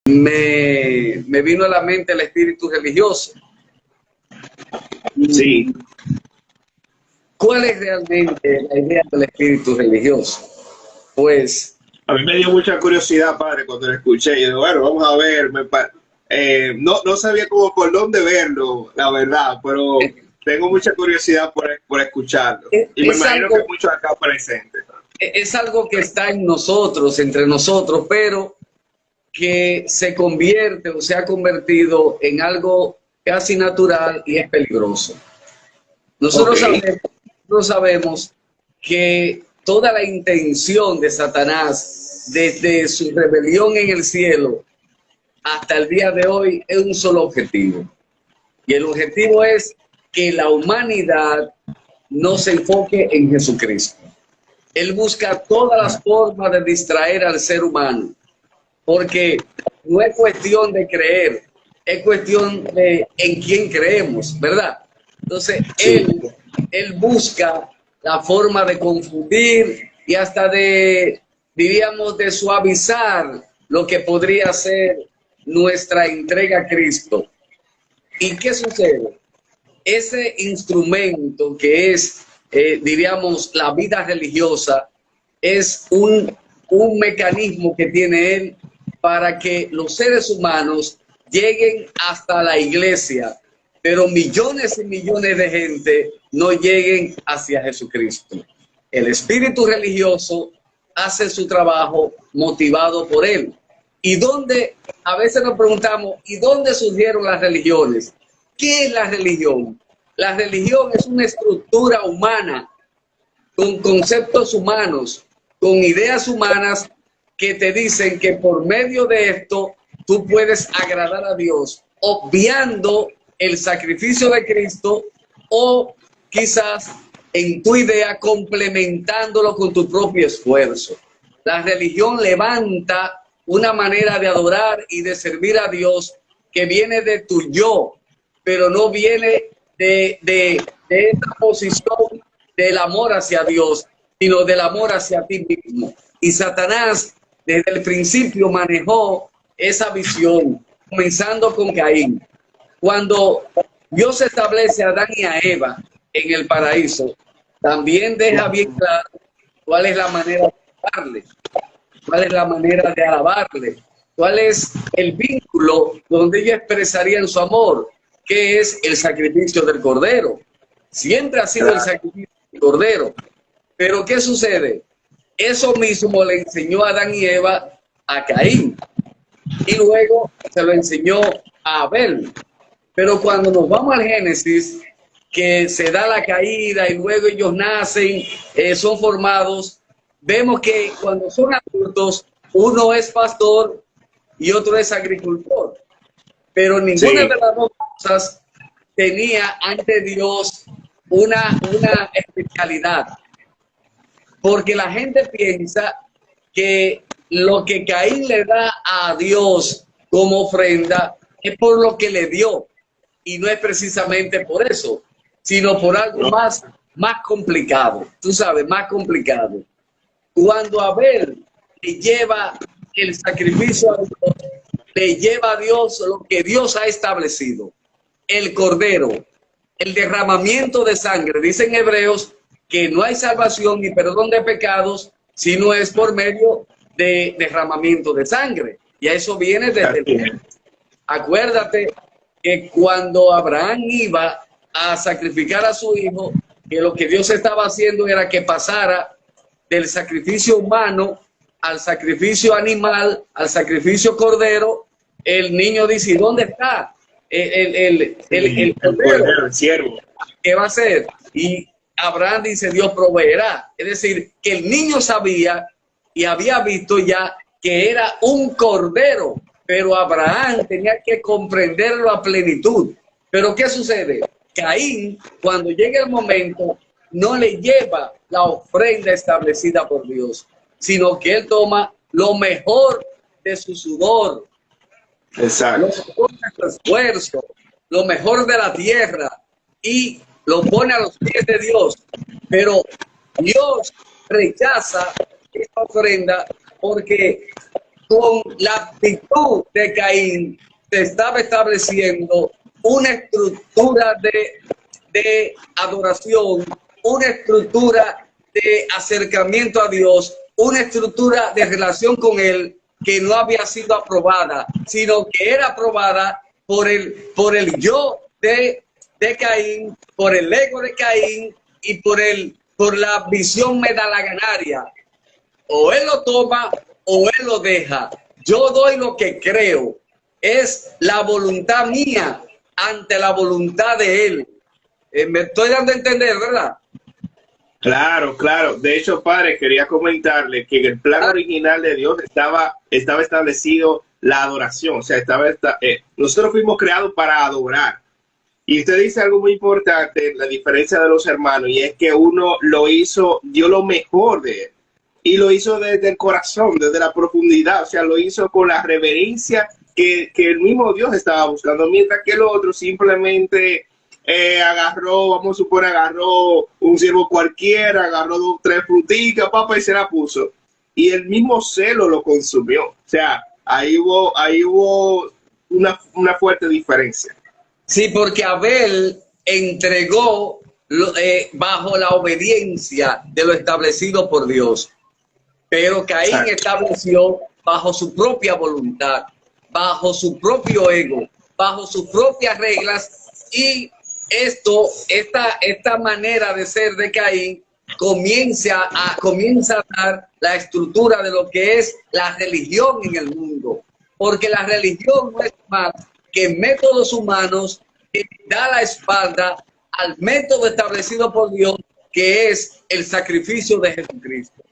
me vino a la mente el espíritu religioso. Sí. ¿Cuál es realmente la idea del espíritu religioso? Pues A mí me dio mucha curiosidad, padre, cuando lo escuché. Yo digo, bueno, vamos a ver. No sabía cómo por dónde verlo, la verdad, pero tengo mucha curiosidad por escucharlo. Y me es imagino que algo, muchos acá presentes. es algo que está en nosotros, entre nosotros, pero que se convierte o se ha convertido en algo casi natural y es peligroso. Ok. Nosotros sabemos que toda la intención de Satanás, desde su rebelión en el cielo hasta el día de hoy, es un solo objetivo. Y el objetivo es que la humanidad no se enfoque en Jesucristo. Él busca todas las formas de distraer al ser humano, porque no es cuestión de creer, es cuestión de en quién creemos, ¿verdad? Entonces, Sí. él busca la forma de confundir y hasta de, diríamos, de suavizar lo que podría ser nuestra entrega a Cristo. ¿Y qué sucede? Ese instrumento que es, diríamos, la vida religiosa, es un mecanismo que tiene él para que los seres humanos lleguen hasta la iglesia, pero millones y millones de gente no lleguen hacia Jesucristo. El espíritu religioso hace su trabajo motivado por él. ¿Y dónde? A veces nos preguntamos, ¿y dónde surgieron las religiones? ¿Qué es la religión? La religión es una estructura humana, con conceptos humanos, con ideas humanas que te dicen que por medio de esto tú puedes agradar a Dios, obviando el sacrificio de Cristo o quizás en tu idea complementándolo con tu propio esfuerzo. La religión levanta una manera de adorar y de servir a Dios que viene de tu yo, pero no viene de esta posición del amor hacia Dios, sino del amor hacia ti mismo. Y Satanás desde el principio manejó esa visión, comenzando con Caín. Cuando Dios establece a Adán y a Eva en el paraíso, también deja bien claro cuál es la manera de amarle, cuál es la manera de alabarle, cuál es el vínculo donde ellos expresarían su amor, que es el sacrificio del Cordero. Siempre ha sido el sacrificio del Cordero. Pero ¿qué sucede? Eso mismo le enseñó a Adán y Eva a Caín y luego se lo enseñó a Abel. Pero cuando nos vamos al Génesis, que se da la caída y luego ellos nacen, son formados, vemos que cuando son adultos, uno es pastor y otro es agricultor. Pero ninguna de las dos cosas tenía ante Dios una especialidad. Porque la gente piensa que lo que Caín le da a Dios como ofrenda es por lo que le dio. Y no es precisamente por eso, sino por algo más complicado. Tú sabes, más complicado. Cuando Abel le lleva el sacrificio a Dios, le lleva a Dios lo que Dios ha establecido. El cordero, el derramamiento de sangre. Dicen Hebreos que no hay salvación ni perdón de pecados si no es por medio de derramamiento de sangre. Y a eso viene desde el... Acuérdate que cuando Abraham iba a sacrificar a su hijo, que lo que Dios estaba haciendo era que pasara del sacrificio humano al sacrificio animal, al sacrificio cordero. El niño dice, ¿y dónde está el cordero? El siervo. ¿Qué va a hacer? Y Abraham dice, Dios proveerá. Es decir, que el niño sabía y había visto ya que era un cordero, pero Abraham tenía que comprenderlo a plenitud. Pero ¿qué sucede? Caín, cuando llega el momento, no le lleva la ofrenda establecida por Dios, sino que él toma lo mejor de su sudor, Exacto. lo mejor de su esfuerzo, lo mejor de la tierra y lo pone a los pies de Dios. Pero Dios rechaza esta ofrenda porque con la actitud de Caín se estaba estableciendo una estructura de adoración, una estructura de acercamiento a Dios, una estructura de relación con Él que no había sido aprobada, sino que era aprobada por el yo de Caín, por el ego de Caín y por la visión medalaganaria. O él lo toma o él lo deja. Yo doy lo que creo. Es la voluntad mía ante la voluntad de él. Me estoy dando a entender, ¿verdad? Claro, claro. De hecho, padre, quería comentarle que en el plan original de Dios estaba establecido la adoración. O sea, nosotros fuimos creados para adorar. Y usted dice algo muy importante, la diferencia de los hermanos, y es que uno lo hizo, dio lo mejor de él. Y lo hizo desde el corazón, desde la profundidad. O sea, lo hizo con la reverencia que el mismo Dios estaba buscando. Mientras que el otro simplemente agarró un ciervo cualquiera, agarró 2 o 3 fruticas, papa, y se la puso. Y el mismo celo lo consumió. O sea, ahí hubo una fuerte diferencia. Sí, porque Abel entregó bajo la obediencia de lo establecido por Dios. Pero Caín estableció bajo su propia voluntad, bajo su propio ego, bajo sus propias reglas, y esta manera de ser de Caín comienza a dar la estructura de lo que es la religión en el mundo. Porque la religión no es más que métodos humanos que da la espalda al método establecido por Dios, que es el sacrificio de Jesucristo.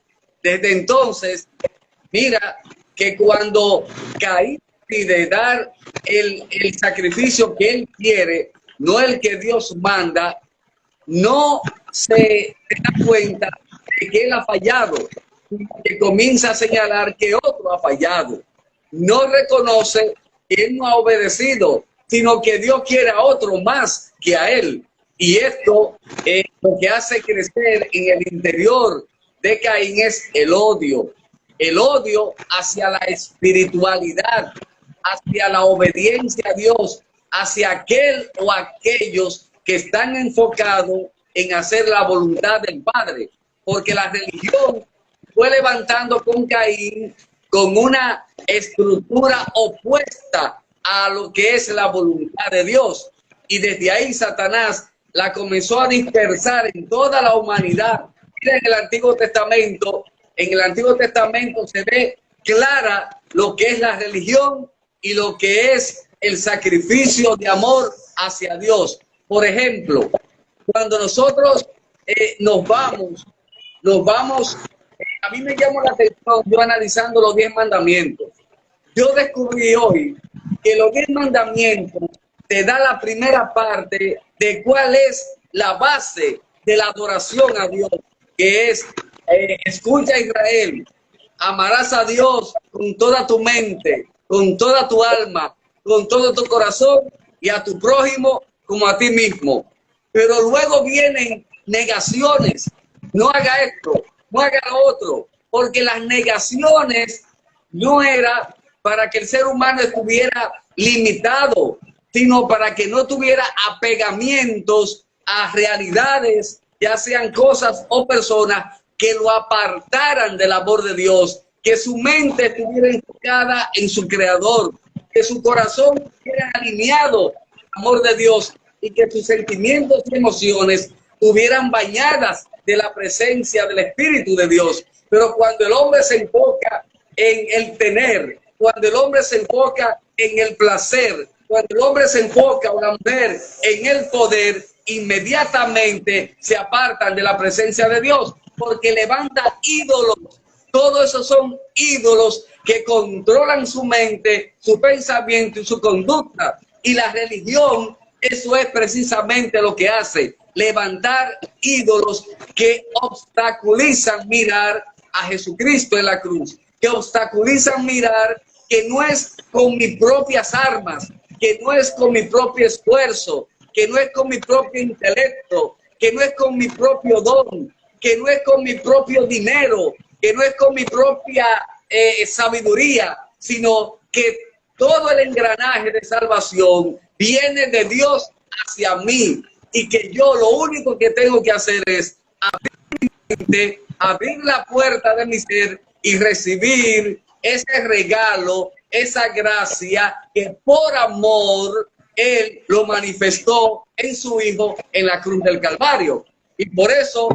Desde entonces, mira que cuando Caín pide dar el sacrificio que él quiere, no el que Dios manda, no se da cuenta de que él ha fallado, que comienza a señalar que otro ha fallado. No reconoce que él no ha obedecido, sino que Dios quiere a otro más que a él. Y esto lo que hace crecer en el interior de Caín es el odio hacia la espiritualidad, hacia la obediencia a Dios, hacia aquel o aquellos que están enfocados en hacer la voluntad del Padre, porque la religión fue levantando con Caín con una estructura opuesta a lo que es la voluntad de Dios, y desde ahí Satanás la comenzó a dispersar en toda la humanidad. En el Antiguo Testamento se ve clara lo que es la religión y lo que es el sacrificio de amor hacia Dios. Por ejemplo, cuando nosotros nos vamos, a mí me llamó la atención, yo analizando los 10 mandamientos, yo descubrí hoy que los 10 mandamientos te da la primera parte de cuál es la base de la adoración a Dios, que es, escucha Israel, amarás a Dios con toda tu mente, con toda tu alma, con todo tu corazón, y a tu prójimo como a ti mismo. Pero luego vienen negaciones, no haga esto, no haga lo otro, porque las negaciones no era para que el ser humano estuviera limitado, sino para que no tuviera apegamientos a realidades, ya sean cosas o personas que lo apartaran del amor de Dios, que su mente estuviera enfocada en su Creador, que su corazón estuviera alineado al amor de Dios y que sus sentimientos y emociones estuvieran bañadas de la presencia del Espíritu de Dios. Pero cuando el hombre se enfoca en el tener, cuando el hombre se enfoca en el placer, cuando el hombre se enfoca, o la mujer, en el poder, inmediatamente se apartan de la presencia de Dios, porque levanta ídolos. Todos esos son ídolos que controlan su mente, su pensamiento y su conducta. Y la religión, eso es precisamente lo que hace, levantar ídolos que obstaculizan mirar a Jesucristo en la cruz, que obstaculizan mirar que no es con mis propias armas, que no es con mi propio esfuerzo, que no es con mi propio intelecto, que no es con mi propio don, que no es con mi propio dinero, que no es con mi propia sabiduría, sino que todo el engranaje de salvación viene de Dios hacia mí y que yo lo único que tengo que hacer es abrir la puerta de mi ser y recibir ese regalo, esa gracia que por amor Él lo manifestó en su Hijo en la cruz del Calvario. Y por eso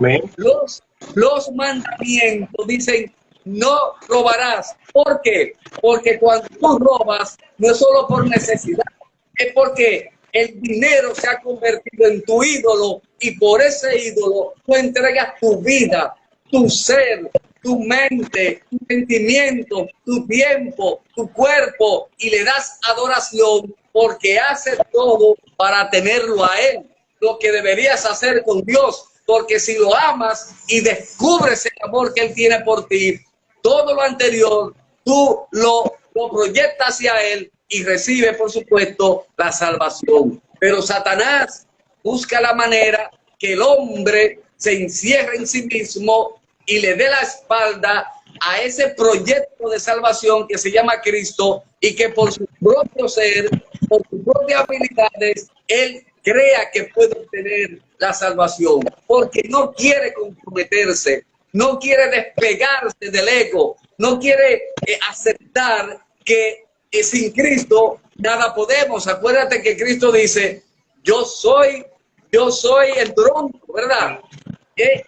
los mandamientos dicen: no robarás. ¿Por qué? Porque cuando tú robas, no es solo por necesidad, es porque el dinero se ha convertido en tu ídolo y por ese ídolo tú entregas tu vida, tu ser, tu mente, tu sentimiento, tu tiempo, tu cuerpo y le das adoración porque haces todo para tenerlo a Él. Lo que deberías hacer con Dios, porque si lo amas y descubres el amor que Él tiene por ti, todo lo anterior tú lo proyectas hacia Él y recibe, por supuesto, la salvación. Pero Satanás busca la manera que el hombre se encierre en sí mismo y le dé la espalda a ese proyecto de salvación que se llama Cristo y que por su propio ser, por sus propias habilidades, él crea que puede obtener la salvación, porque no quiere comprometerse, no quiere despegarse del ego, no quiere aceptar que sin Cristo nada podemos. Acuérdate que Cristo dice: yo soy el tronco, ¿verdad?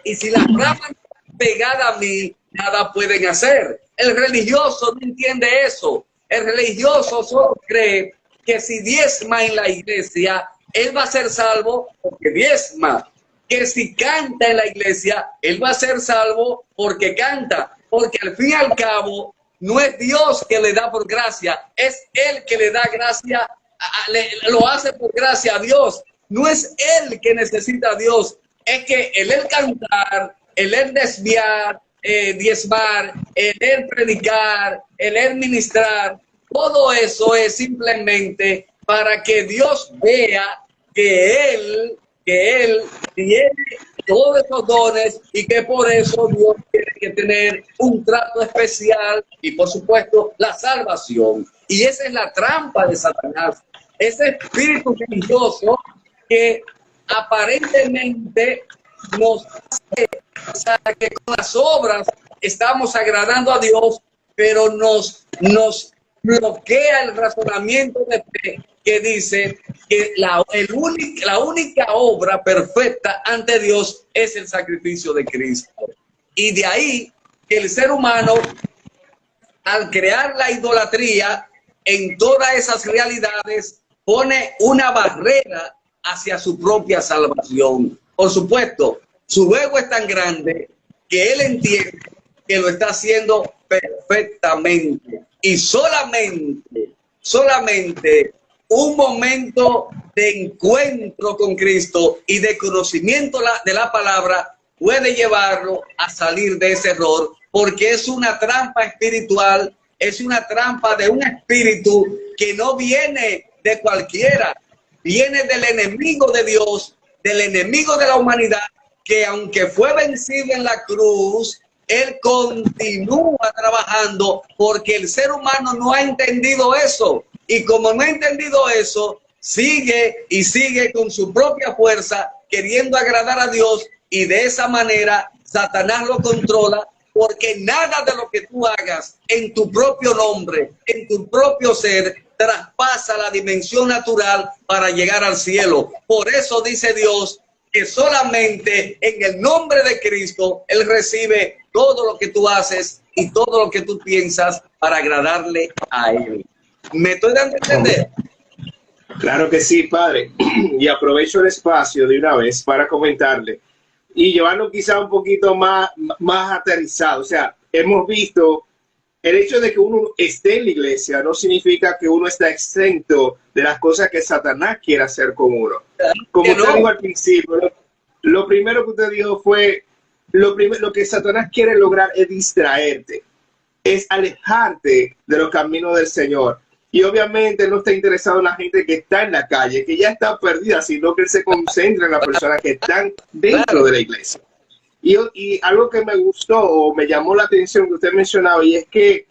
Y si las ramas están pegadas a mí, nada pueden hacer. El religioso no entiende eso. El religioso solo cree que si diezma en la iglesia, él va a ser salvo porque diezma. Que si canta en la iglesia, él va a ser salvo porque canta. Porque al fin y al cabo, no es Dios que le da por gracia, es Él que le da gracia, lo hace por gracia a Dios. No es Él que necesita a Dios, es que el Él cantar, el Él desviar, diezmar, el Él predicar, el Él ministrar, todo eso es simplemente para que Dios vea que Él tiene todos esos dones y que por eso Dios tiene que tener un trato especial y por supuesto la salvación. Y esa es la trampa de Satanás, ese espíritu religioso que aparentemente nos hace pensar que con las obras estamos agradando a Dios, pero nos bloquea el razonamiento de fe que dice que la única obra perfecta ante Dios es el sacrificio de Cristo. Y de ahí que el ser humano, al crear la idolatría en todas esas realidades, pone una barrera hacia su propia salvación. Por supuesto, su ego es tan grande que él entiende que lo está haciendo perfectamente. Y solamente un momento de encuentro con Cristo y de conocimiento de la palabra puede llevarlo a salir de ese error, porque es una trampa espiritual, es una trampa de un espíritu que no viene de cualquiera, viene del enemigo de Dios, del enemigo de la humanidad, que aunque fue vencido en la cruz, él continúa trabajando porque el ser humano no ha entendido eso. Y como no ha entendido eso, sigue y sigue con su propia fuerza queriendo agradar a Dios, y de esa manera Satanás lo controla, porque nada de lo que tú hagas en tu propio nombre, en tu propio ser, traspasa la dimensión natural para llegar al cielo. Por eso dice Dios que solamente en el nombre de Cristo Él recibe todo lo que tú haces y todo lo que tú piensas para agradarle a Él. ¿Me estoy dando a entender? Claro que sí, padre. Y aprovecho el espacio de una vez para comentarle y llevarlo quizá un poquito más aterrizado. O sea, hemos visto el hecho de que uno esté en la iglesia no significa que uno está exento de las cosas que Satanás quiere hacer con uno. Como usted dijo al principio, lo primero que usted dijo fue, lo que Satanás quiere lograr es distraerte, es alejarte de los caminos del Señor. Y obviamente no está interesado en la gente que está en la calle, que ya está perdida, sino que él se concentra en las personas que están dentro de la iglesia. Y algo que me gustó o me llamó la atención que usted mencionaba, y es que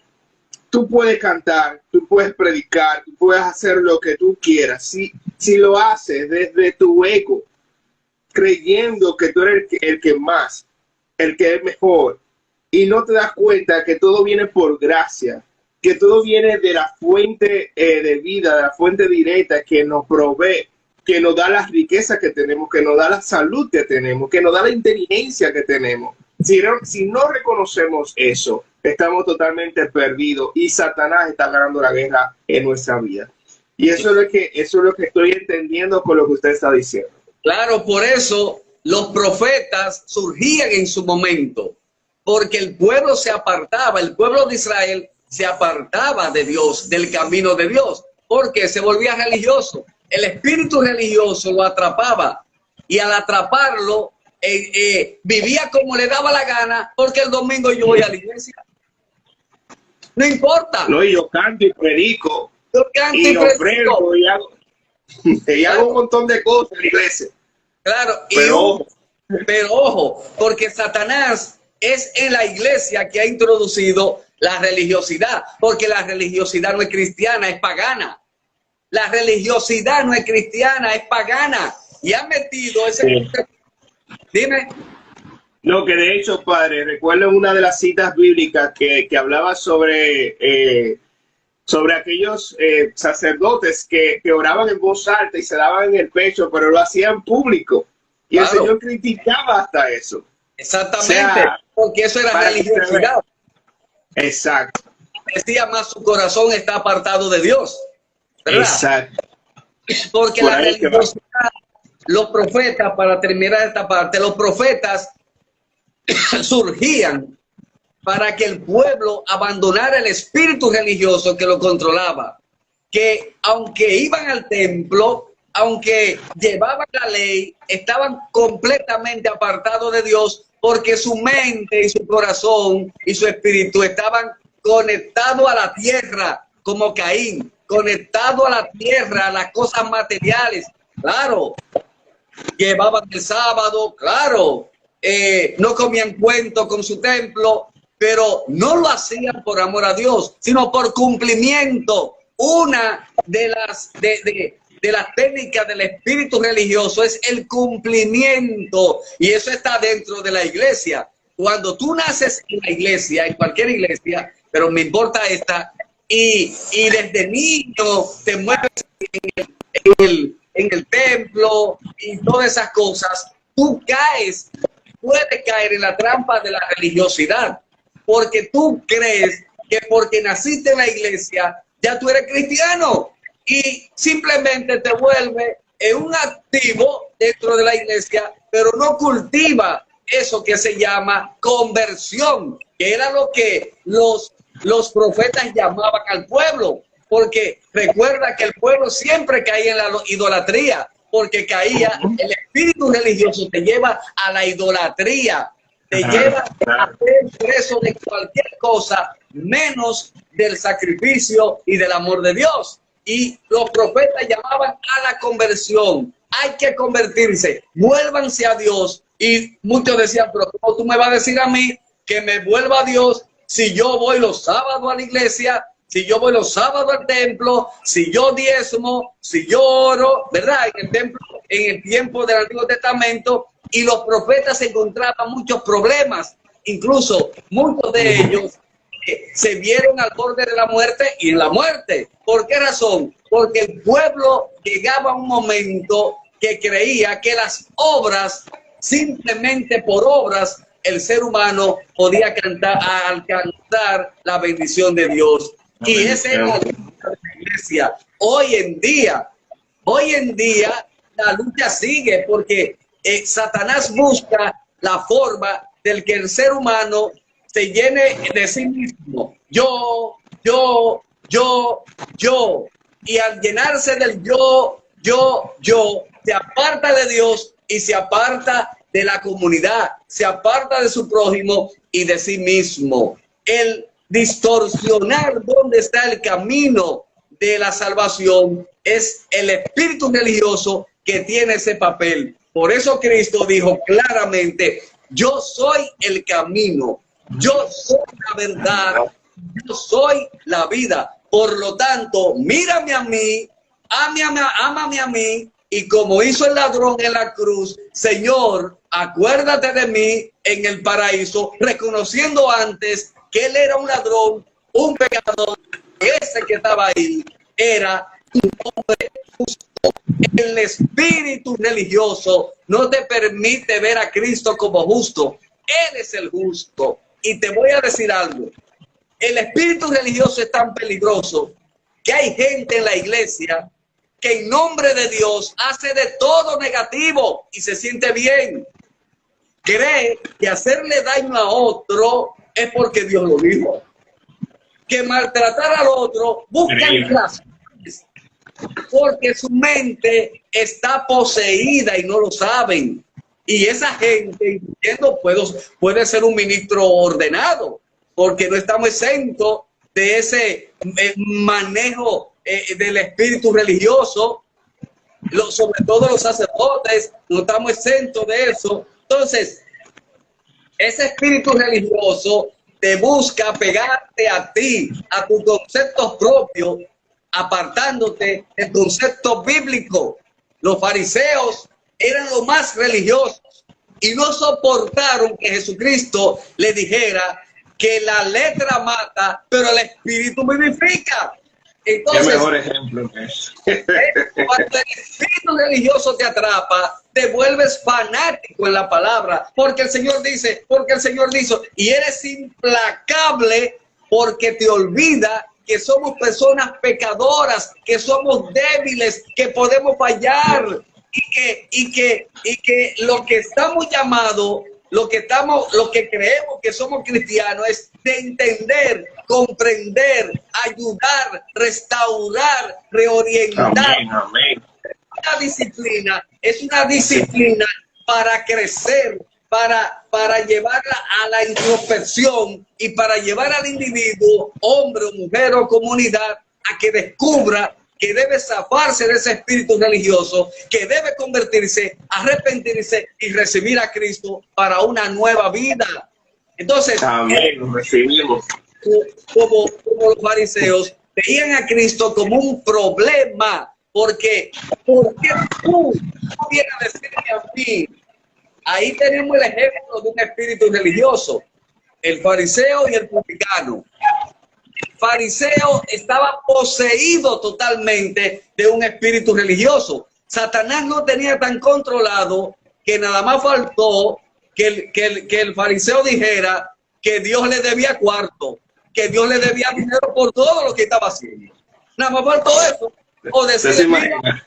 tú puedes cantar, tú puedes predicar, tú puedes hacer lo que tú quieras. Si lo haces desde tu ego, creyendo que tú eres el que más, el que es mejor, y no te das cuenta que todo viene por gracia, que todo viene de la fuente de vida, de la fuente directa que nos provee, que nos da las riquezas que tenemos, que nos da la salud que tenemos, que nos da la inteligencia que tenemos. Si no reconocemos eso, estamos totalmente perdidos y Satanás está ganando la guerra en nuestra vida. Y eso es lo que estoy entendiendo con lo que usted está diciendo. Claro, por eso los profetas surgían en su momento, porque el pueblo se apartaba, el pueblo de Israel se apartaba de Dios, del camino de Dios, porque se volvía religioso. El espíritu religioso lo atrapaba y al atraparlo vivía como le daba la gana, porque el domingo yo voy a la iglesia. No importa. No, y yo canto y predico. Yo canto y ofrendo y hago un montón de cosas en la iglesia. Claro, pero ojo, porque Satanás es en la iglesia que ha introducido la religiosidad, porque la religiosidad no es cristiana, es pagana. La religiosidad no es cristiana, es pagana. Y ha metido ese... Sí. Dime. No, que de hecho, padre, recuerdo una de las citas bíblicas que hablaba sobre aquellos sacerdotes que oraban en voz alta y se daban en el pecho, pero lo hacían público. Y claro, el Señor criticaba hasta eso. Exactamente, o sea, porque eso era religiosidad. Exacto. Decía más, su corazón está apartado de Dios, ¿verdad? Exacto. Porque por la religiosidad, los profetas, para terminar esta parte, los profetas surgían para que el pueblo abandonara el espíritu religioso que lo controlaba, que aunque iban al templo, aunque llevaban la ley, estaban completamente apartados de Dios, porque su mente y su corazón y su espíritu estaban conectados a la tierra, como Caín, conectado a la tierra, a las cosas materiales. Claro, llevaban el sábado, claro, no comían cuento con su templo, pero no lo hacían por amor a Dios, sino por cumplimiento. Una de las técnicas del espíritu religioso es el cumplimiento, y eso está dentro de la iglesia. Cuando tú naces en la iglesia, en cualquier iglesia, pero me importa esta, y desde niño te mueves en el templo y todas esas cosas, tú puedes caer en la trampa de la religiosidad, porque tú crees que porque naciste en la iglesia ya tú eres cristiano y simplemente te vuelve un activo dentro de la iglesia, pero no cultiva eso que se llama conversión, que era lo que los profetas llamaban al pueblo, porque recuerda que el pueblo siempre caía en la idolatría, porque caía, el espíritu religioso te lleva a la idolatría, te lleva a ser preso de cualquier cosa menos del sacrificio y del amor de Dios. Y los profetas llamaban a la conversión. Hay que convertirse, vuélvanse a Dios. Y muchos decían, pero ¿cómo tú me vas a decir a mí que me vuelva a Dios si yo voy los sábados a la iglesia, si yo voy los sábados al templo, si yo diezmo, si yo oro, ¿verdad? En el templo, en el tiempo del Antiguo Testamento, y los profetas encontraban muchos problemas, incluso muchos de ellos se vieron al borde de la muerte y en la muerte. ¿Por qué razón? Porque el pueblo llegaba a un momento que creía que las obras, simplemente por obras, el ser humano podía alcanzar la bendición de Dios. Y ese era la iglesia. Hoy en día la lucha sigue, porque Satanás busca la forma del que el ser humano se llene de sí mismo. Yo. Y al llenarse del yo, se aparta de Dios y se aparta de la comunidad, se aparta de su prójimo y de sí mismo. El distorsionar dónde está el camino de la salvación es el espíritu religioso que tiene ese papel. Por eso Cristo dijo claramente: yo soy el camino, yo soy la verdad, Yo soy la vida. Por lo tanto, mírame a mí, ámame a mí, y como hizo el ladrón en la cruz, Señor, acuérdate de mí en el paraíso, reconociendo antes que él era un ladrón, un pecador, ese que estaba ahí era un hombre justo. El espíritu religioso no te permite ver a Cristo como justo. Él es el justo. Y te voy a decir algo. El espíritu religioso es tan peligroso que hay gente en la iglesia que en nombre de Dios hace de todo negativo y se siente bien. Cree que hacerle daño a otro es porque Dios lo dijo. Que maltratar al otro busca razones porque su mente está poseída y no lo saben. Y esa gente, entiendo, puede ser un ministro ordenado, porque no estamos exentos de ese manejo del espíritu religioso, sobre todo los sacerdotes, no estamos exentos de eso. Entonces, ese espíritu religioso te busca pegarte a ti, a tus conceptos propios, apartándote del concepto bíblico. Los fariseos eran los más religiosos y no soportaron que Jesucristo le dijera que la letra mata, pero el espíritu vivifica. Entonces, qué mejor ejemplo que es. Cuando el espíritu religioso te atrapa, te vuelves fanático en la palabra, porque el Señor dice, y eres implacable porque te olvida que somos personas pecadoras, que somos débiles, que podemos fallar y que lo que estamos llamados, lo que creemos que somos cristianos es de entender, comprender, ayudar, restaurar, reorientar. Amén, amén. Es una disciplina para crecer, para llevarla a la introspección y para llevar al individuo, hombre o mujer o comunidad, a que descubra que debe zafarse de ese espíritu religioso, que debe convertirse, arrepentirse y recibir a Cristo para una nueva vida. Entonces, amén, lo recibimos. Como los fariseos veían a Cristo como un problema, porque ¿por qué tú no vienes a decirme a mí? Ahí tenemos el ejemplo de un espíritu religioso, el fariseo y el publicano. El fariseo estaba poseído totalmente de un espíritu religioso. Satanás lo tenía tan controlado que nada más faltó que el fariseo dijera que Dios le debía cuarto, que Dios le debía dinero por todo lo que estaba haciendo. Nada más faltó eso. O decirle, mira,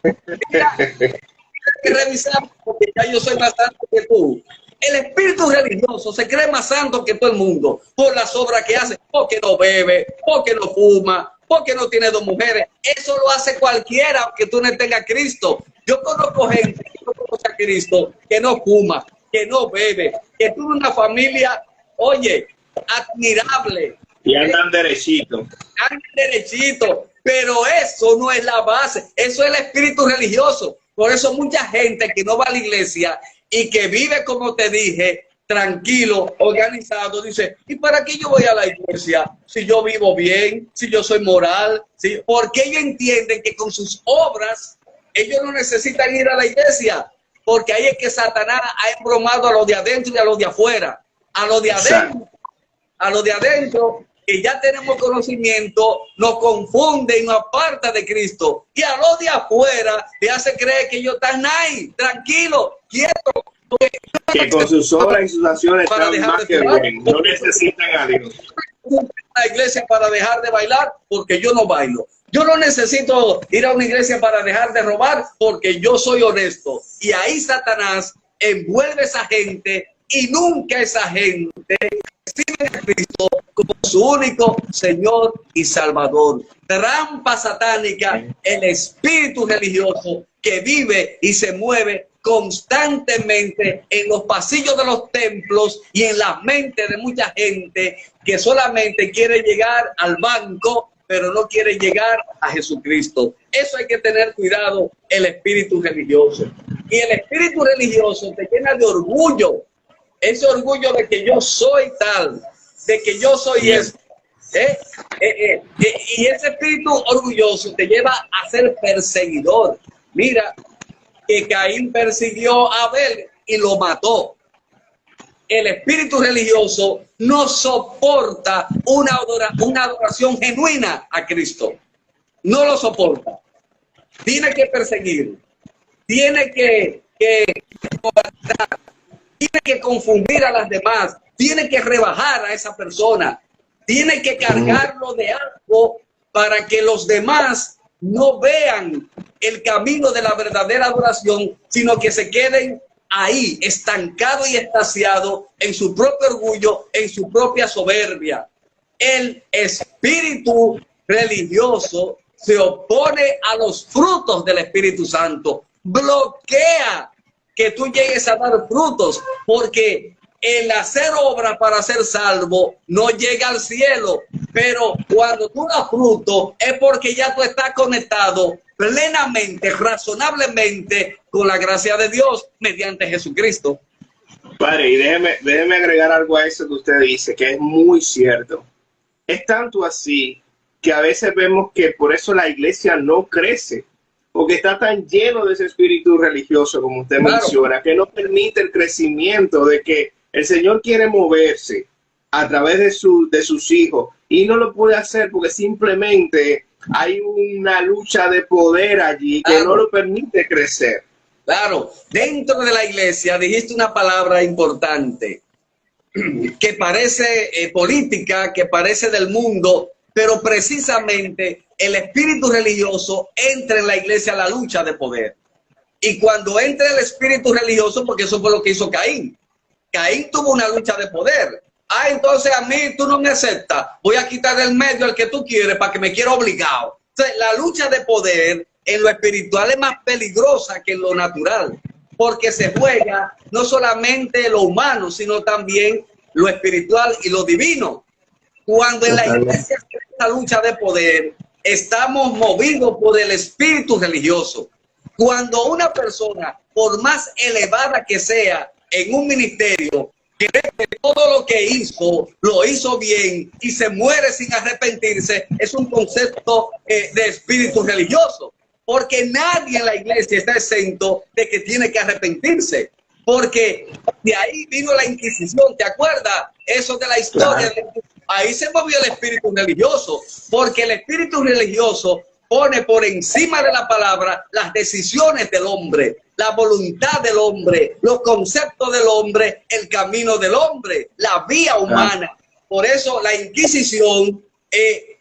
que revisar porque ya yo soy más santo que tú. El espíritu religioso se cree más santo que todo el mundo por las obras que hace, porque no bebe, porque no fuma, porque no tiene 2 mujeres. Eso lo hace cualquiera, aunque tú no tengas Cristo. Yo conozco gente que no conoce a Cristo, que no fuma, que no bebe, que tiene una familia, oye, admirable. Y andan derechito. Andan derechito, pero eso no es la base, eso es el espíritu religioso. Por eso mucha gente que no va a la iglesia y que vive, como te dije, tranquilo, organizado, dice, ¿y para qué yo voy a la iglesia si yo vivo bien, si yo soy moral? ¿Sí? Porque ellos entienden que con sus obras ellos no necesitan ir a la iglesia, porque ahí es que Satanás ha embromado a los de adentro y a los de afuera. A los de adentro, a los de adentro, que ya tenemos conocimiento, nos confunde y nos aparta de Cristo. Y a los de afuera te hace creer que ellos están ahí, tranquilos, quietos. Que con sus obras y sus acciones están más que bien. No necesitan a Dios. La iglesia para dejar de bailar, porque yo no bailo. Yo no necesito ir a una iglesia para dejar de robar, porque yo soy honesto. Y ahí Satanás envuelve a esa gente y nunca esa gente recibe a Cristo como su único Señor y Salvador. Trampa satánica, el espíritu religioso que vive y se mueve constantemente en los pasillos de los templos y en la mente de mucha gente que solamente quiere llegar al banco, pero no quiere llegar a Jesucristo. Eso hay que tener cuidado, el espíritu religioso. Y el espíritu religioso te llena de orgullo. Ese orgullo de que yo soy tal, de que yo soy eso. ¿eh? Y ese espíritu orgulloso te lleva a ser perseguidor. Mira que Caín persiguió a Abel y lo mató. El espíritu religioso no soporta una adoración genuina a Cristo. No lo soporta. Tiene que perseguir. Tiene que tiene que confundir a las demás. Tiene que rebajar a esa persona. Tiene que cargarlo de algo para que los demás no vean el camino de la verdadera adoración, sino que se queden ahí, estancado y extasiado en su propio orgullo, en su propia soberbia. El espíritu religioso se opone a los frutos del Espíritu Santo, bloquea que tú llegues a dar frutos, porque el hacer obra para ser salvo no llega al cielo, pero cuando tú das fruto es porque ya tú estás conectado plenamente, razonablemente con la gracia de Dios mediante Jesucristo. Padre, y déjeme agregar algo a eso que usted dice, que es muy cierto. Es tanto así que a veces vemos que por eso la iglesia no crece, porque está tan lleno de ese espíritu religioso, como usted menciona, que no permite el crecimiento, de que el Señor quiere moverse a través de sus hijos y no lo puede hacer porque simplemente hay una lucha de poder allí que no lo permite crecer. Claro, dentro de la iglesia dijiste una palabra importante que parece política, que parece del mundo, pero precisamente el espíritu religioso entra en la iglesia a la lucha de poder. Y cuando entra el espíritu religioso, porque eso fue lo que hizo Caín. Caín tuvo una lucha de poder. Ah, entonces a mí tú no me aceptas. Voy a quitar del medio al que tú quieres para que me quiera obligado. Entonces, la lucha de poder en lo espiritual es más peligrosa que en lo natural, porque se juega no solamente lo humano, sino también lo espiritual y lo divino. Cuando en la iglesia se esta lucha de poder, estamos movidos por el espíritu religioso. Cuando una persona, por más elevada que sea en un ministerio, cree que todo lo que hizo, lo hizo bien y se muere sin arrepentirse, es un concepto de espíritu religioso. Porque nadie en la iglesia está exento de que tiene que arrepentirse. Porque de ahí vino la Inquisición, ¿te acuerdas? Eso de la historia. Claro. Ahí se movió el espíritu religioso, porque el espíritu religioso pone por encima de la palabra las decisiones del hombre, la voluntad del hombre, los conceptos del hombre, el camino del hombre, la vía humana. Por eso la Inquisición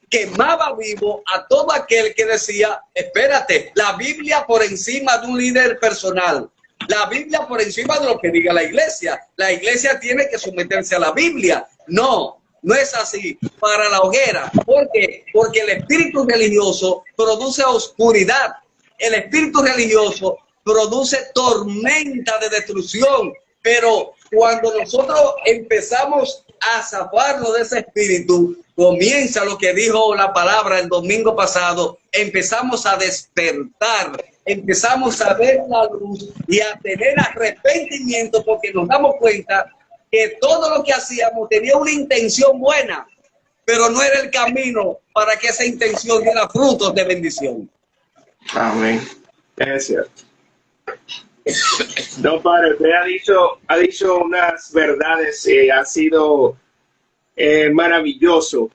quemaba vivo a todo aquel que decía, espérate, la Biblia por encima de un líder personal, la Biblia por encima de lo que diga la iglesia. La iglesia tiene que someterse a la Biblia. No, no es así. Para la hoguera. ¿Por qué? Porque el espíritu religioso produce oscuridad. El espíritu religioso produce tormenta de destrucción. Pero cuando nosotros empezamos a zafarnos de ese espíritu, comienza lo que dijo la palabra el domingo pasado, empezamos a despertar, empezamos a ver la luz y a tener arrepentimiento, porque nos damos cuenta que todo lo que hacíamos tenía una intención buena, pero no era el camino para que esa intención diera frutos de bendición. Amén. Es cierto. No, padre, usted ha dicho unas verdades, ha sido maravilloso.